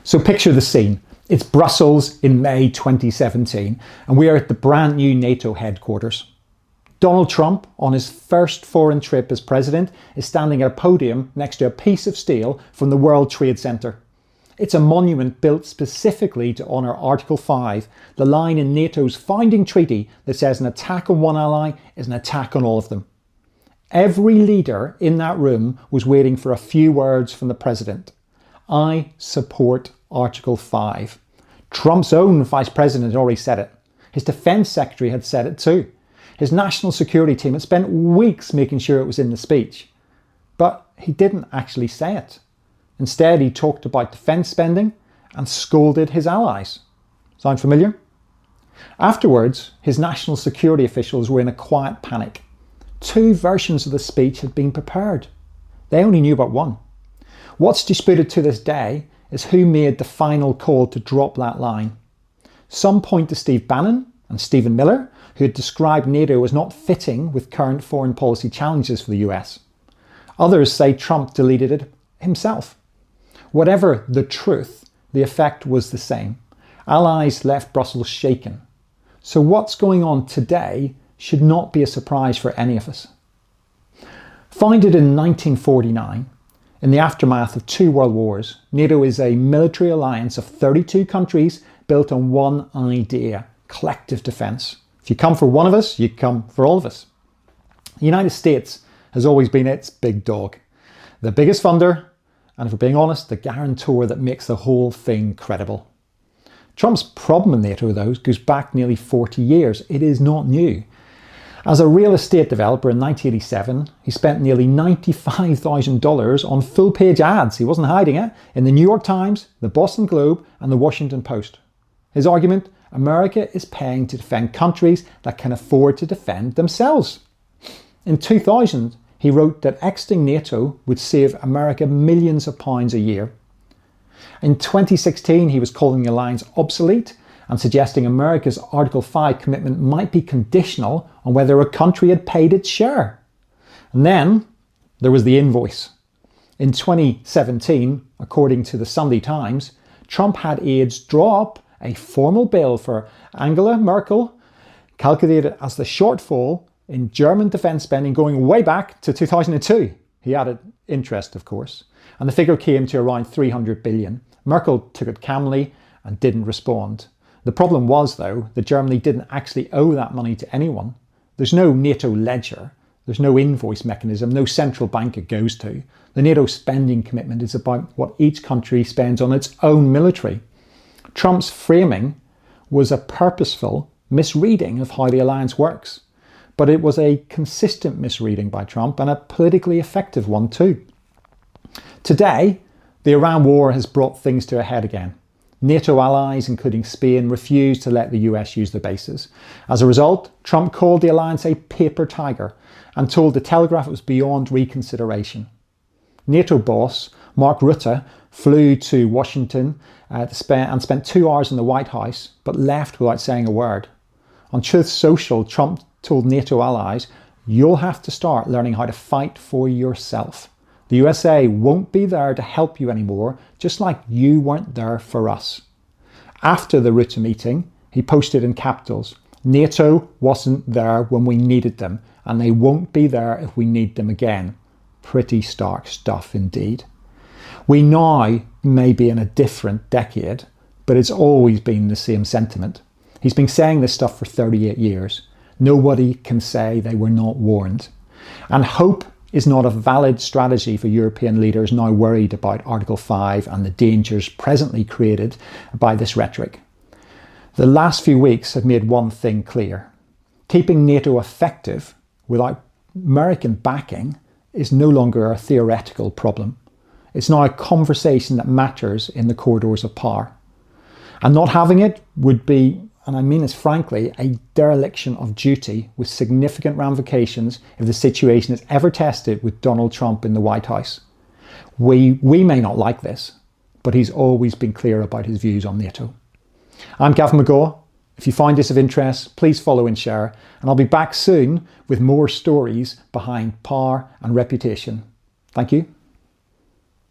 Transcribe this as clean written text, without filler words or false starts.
So picture the scene. It's Brussels in May 2017, and we are at the brand new NATO headquarters. Donald Trump, on his first foreign trip as president, is standing at a podium next to a piece of steel from the World Trade Center. It's a monument built specifically to honour Article 5, the line in NATO's founding treaty that says an attack on one ally is an attack on all of them. Every leader in that room was waiting for a few words from the president. I support Article 5. Trump's own vice president had already said it. His defence secretary had said it too. His national security team had spent weeks making sure it was in the speech. But he didn't actually say it. Instead, he talked about defence spending and scolded his allies. Sound familiar? Afterwards, his national security officials were in a quiet panic. 2 versions of the speech had been prepared. They only knew about one. What's disputed to this day is who made the final call to drop that line. Some point to Steve Bannon and Stephen Miller, who had described NATO as not fitting with current foreign policy challenges for the US. Others say Trump deleted it himself. Whatever the truth, the effect was the same. Allies left Brussels shaken. So what's going on today should not be a surprise for any of us. Founded in 1949, in the aftermath of 2 world wars, NATO is a military alliance of 32 countries built on one idea: collective defence. If you come for one of us, you come for all of us. The United States has always been its big dog, the biggest funder, and if we're being honest, the guarantor that makes the whole thing credible. Trump's problem in NATO, though, goes back nearly 40 years. It is not new. As a real estate developer in 1987, he spent nearly $95,000 on full-page ads, he wasn't hiding it, in the New York Times, the Boston Globe and the Washington Post. His argument: America is paying to defend countries that can afford to defend themselves. In 2000, he wrote that exiting NATO would save America millions of pounds a year. In 2016, he was calling the alliance obsolete and suggesting America's Article 5 commitment might be conditional on whether a country had paid its share. And then there was the invoice. In 2017, according to the Sunday Times, Trump had aides draw up a formal bill for Angela Merkel, calculated as the shortfall in German defence spending going way back to 2002. He added interest, of course, and the figure came to around 300 billion. Merkel took it calmly and didn't respond. The problem was, though, that Germany didn't actually owe that money to anyone. There's no NATO ledger, there's no invoice mechanism, no central bank it goes to. The NATO spending commitment is about what each country spends on its own military. Trump's framing was a purposeful misreading of how the alliance works, but it was a consistent misreading by Trump and a politically effective one too. Today, the Iran war has brought things to a head again. NATO allies, including Spain, refused to let the US use the bases. As a result, Trump called the alliance a paper tiger and told the Telegraph it was beyond reconsideration. NATO boss Mark Rutte flew to Washington and spent 2 hours in the White House, but left without saying a word. On Truth Social, Trump told NATO allies, "You'll have to start learning how to fight for yourself. The USA won't be there to help you anymore, just like you weren't there for us." After the Rutte meeting, he posted in capitals, "NATO wasn't there when we needed them, and they won't be there if we need them again." Pretty stark stuff indeed. We now may be in a different decade, but it's always been the same sentiment. He's been saying this stuff for 38 years. Nobody can say they were not warned. And hope is not a valid strategy for European leaders now worried about Article 5 and the dangers presently created by this rhetoric. The last few weeks have made one thing clear. Keeping NATO effective without American backing is no longer a theoretical problem. It's now a conversation that matters in the corridors of power. And not having it would be, and I mean this frankly, a dereliction of duty with significant ramifications if the situation is ever tested with Donald Trump in the White House. We may not like this, but he's always been clear about his views on NATO. I'm Gavin Megaw. If you find this of interest, please follow and share, and I'll be back soon with more stories behind power and reputation. Thank you.